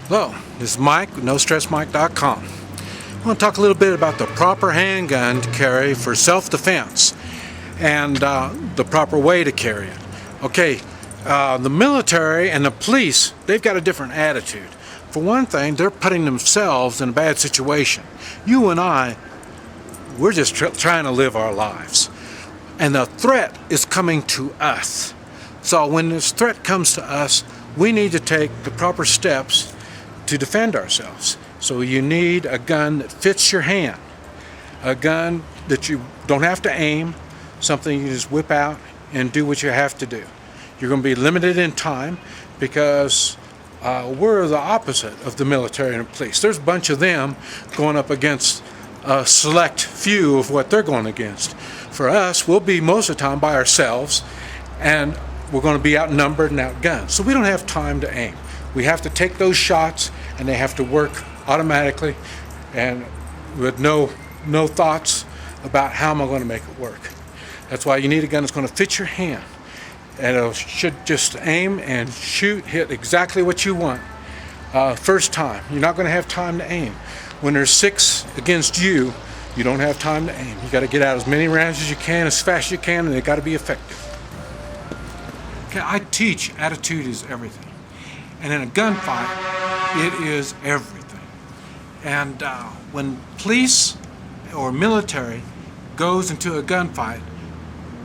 Hello, this is Mike with NoStressMike.com. I want to talk a little bit about the proper handgun to carry for self-defense and the proper way to carry it. Okay, the military and the police, they've got a different attitude. For one thing, they're putting themselves in a bad situation. You and I, we're just trying to live our lives. And the threat is coming to us. So when this threat comes to us, we need to take the proper steps to defend ourselves. So you need a gun that fits your hand, a gun that you don't have to aim, something you just whip out and do what you have to do. You're going to be limited in time because we're the opposite of the military and police. There's a bunch of them going up against a select few of what they're going against. For us, we'll be most of the time by ourselves, and we're going to be outnumbered and outgunned. So we don't have time to aim. We have to take those shots, and they have to work automatically and with no thoughts about how am I going to make it work. That's why you need a gun that's going to fit your hand, and it should just aim and shoot, hit exactly what you want first time. You're not going to have time to aim. When there's 6 against you, you don't have time to aim. You got to get out as many rounds as you can, as fast as you can, and they got to be effective. Okay, I teach attitude is everything. And in a gunfight, it is everything. And when police or military goes into a gunfight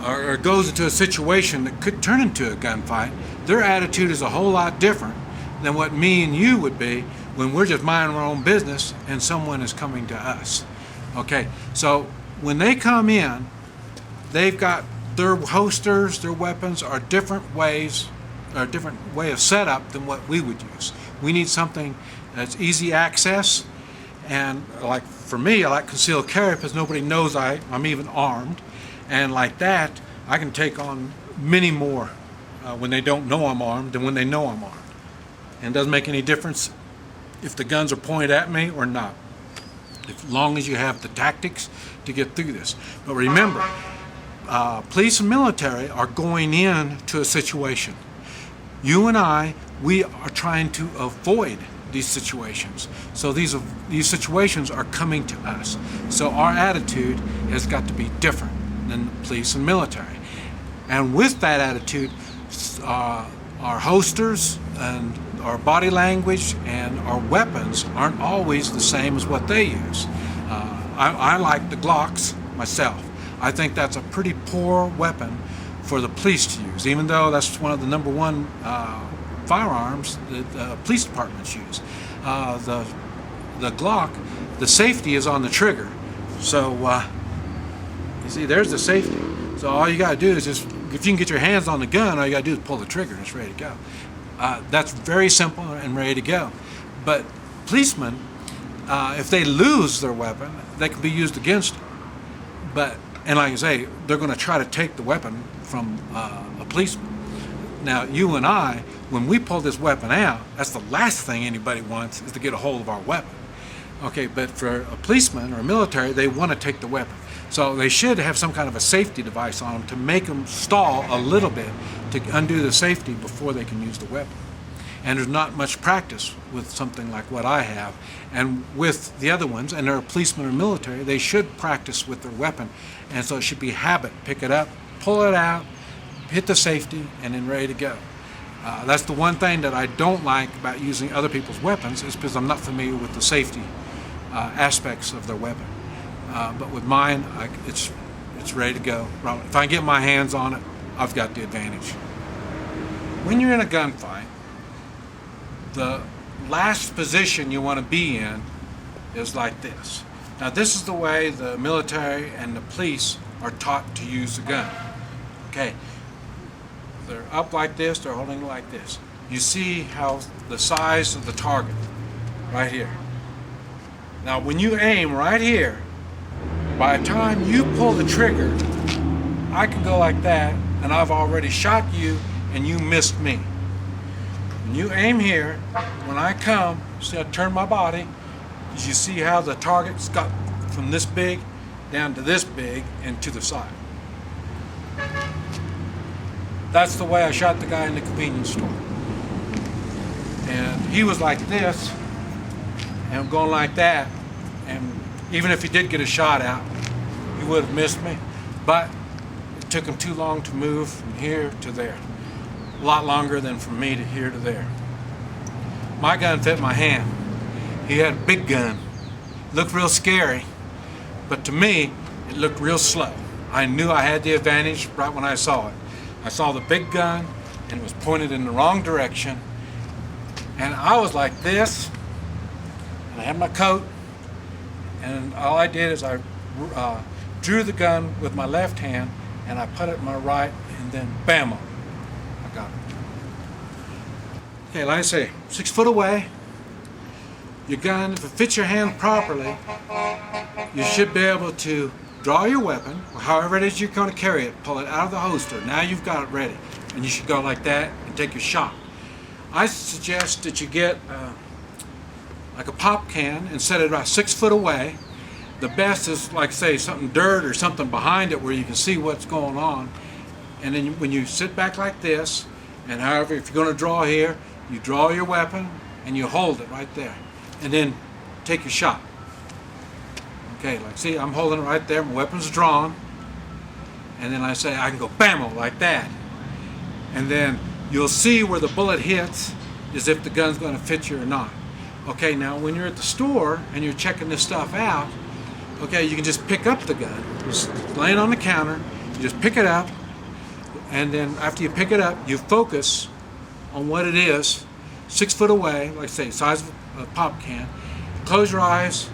or goes into a situation that could turn into a gunfight, their attitude is a whole lot different than what me and you would be when we're just minding our own business and someone is coming to us. Okay, so when they come in, they've got their holsters, their weapons are different ways, or a different way of setup than what we would use. We need something that's easy access, and like for me, I like concealed carry because nobody knows I'm even armed, and like that, I can take on many more when they don't know I'm armed than when they know I'm armed. And it doesn't make any difference if the guns are pointed at me or not, as long as you have the tactics to get through this. But remember, police and military are going into a situation. You and I, we are trying to avoid these situations. So these situations are coming to us. So our attitude has got to be different than the police and military. And with that attitude, our holsters and our body language and our weapons aren't always the same as what they use. I like the Glocks myself. I think that's a pretty poor weapon for the police to use, even though that's one of the number one firearms that police departments use. The Glock, the safety is on the trigger. So you see, there's the safety. So all you got to do is just, if you can get your hands on the gun, all you got to do is pull the trigger and it's ready to go. That's very simple and ready to go. But policemen, if they lose their weapon, they can be used against them. And like I say, they're going to try to take the weapon from a policeman. Now, you and I, when we pull this weapon out, that's the last thing anybody wants, is to get a hold of our weapon. Okay, but for a policeman or a military, they want to take the weapon. So they should have some kind of a safety device on them to make them stall a little bit to undo the safety before they can use the weapon. And there's not much practice with something like what I have. And with the other ones, and they're policemen or military, they should practice with their weapon. And so it should be habit. Pick it up, pull it out, hit the safety, and then ready to go. That's the one thing that I don't like about using other people's weapons, is because I'm not familiar with the safety aspects of their weapon. But with mine, it's ready to go. If I get my hands on it, I've got the advantage. When you're in a gunfight, the last position you want to be in is like this. Now, this is the way the military and the police are taught to use the gun. Okay, they're up like this, they're holding it like this. You see how the size of the target right here. Now, when you aim right here, by the time you pull the trigger, I can go like that, and I've already shot you, and you missed me. When you aim here, when I come, see I turn my body, you see how the target's got from this big down to this big and to the side. That's the way I shot the guy in the convenience store. and he was like this, and I'm going like that, and even if he did get a shot out, he would have missed me, but it took him too long to move from here to there. A lot longer than from me to here to there. My gun fit my hand. He had a big gun. Looked real scary, but to me, it looked real slow. I knew I had the advantage right when I saw it. I saw the big gun, and it was pointed in the wrong direction, and I was like this, and I had my coat, and all I did is I drew the gun with my left hand, and I put it in my right, and then bam, I got it. Okay, like I say, 6 foot away, your gun, if it fits your hand properly, you should be able to draw your weapon, or however it is you're going to carry it, pull it out of the holster. Now you've got it ready, and you should go like that and take your shot. I suggest that you get like a pop can and set it about 6 foot away. The best is, like say, something dirt or something behind it where you can see what's going on. And then when you sit back like this, and however, if you're going to draw here, you draw your weapon and you hold it right there, and then take your shot. Okay, like see, I'm holding it right there, my weapon's drawn, and then I say I can go bam like that, and then you'll see where the bullet hits is if the gun's going to fit you or not. Okay, now when you're at the store and you're checking this stuff out, okay, you can just pick up the gun, just lay it on the counter, you just pick it up, and then after you pick it up, you focus on what it is, 6 foot away, like say, size of a pop can, close your eyes,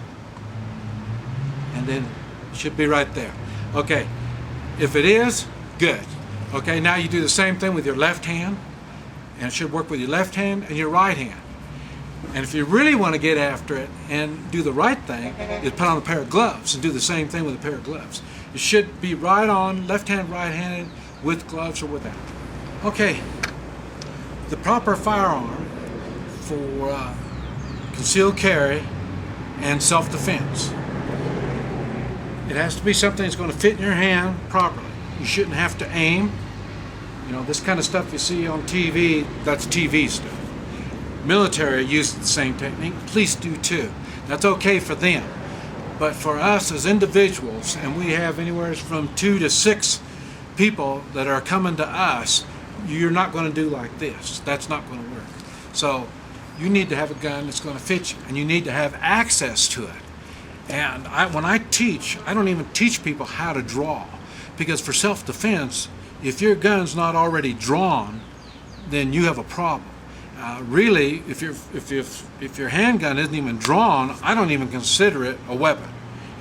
and then it should be right there. Okay, if it is, good. Okay, now you do the same thing with your left hand, and it should work with your left hand and your right hand. And if you really want to get after it and do the right thing, you put on a pair of gloves and do the same thing with a pair of gloves. It should be right on, left hand, right-handed, with gloves or without. Okay, the proper firearm for concealed carry and self-defense. It has to be something that's going to fit in your hand properly. You shouldn't have to aim. You know, this kind of stuff you see on TV, that's TV stuff. Military uses the same technique. Police do too. That's okay for them. But for us as individuals, and we have anywhere from 2 to 6 people that are coming to us, you're not going to do like this. That's not going to work. So you need to have a gun that's going to fit you, and you need to have access to it. And when I teach, I don't even teach people how to draw, because for self-defense, if your gun's not already drawn, then you have a problem. Really, if your handgun isn't even drawn, I don't even consider it a weapon.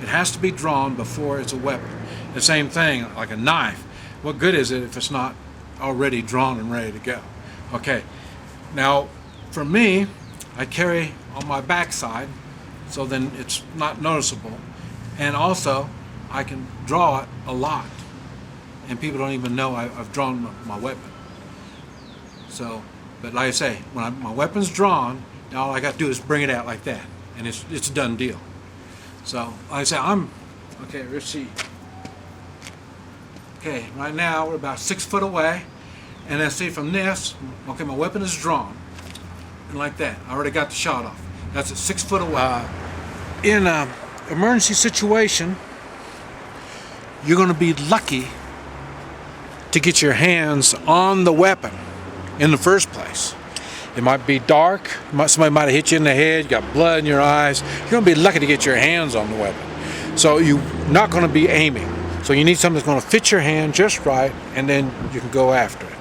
It has to be drawn before it's a weapon. The same thing, like a knife. What good is it if it's not already drawn and ready to go? Okay, now for me, I carry on my backside, so then it's not noticeable, and also I can draw it a lot, and people don't even know I've drawn my weapon. So, but like I say, when my weapon's drawn, now all I got to do is bring it out like that, and it's a done deal. So, like I say, okay, let's see. Okay, right now we're about 6 foot away, and let's see from this, okay, my weapon is drawn, and like that, I already got the shot off. That's at 6 foot away. In an emergency situation, you're going to be lucky to get your hands on the weapon in the first place. It might be dark, somebody might have hit you in the head, you got blood in your eyes. You're going to be lucky to get your hands on the weapon. So you're not going to be aiming. So you need something that's going to fit your hand just right, and then you can go after it.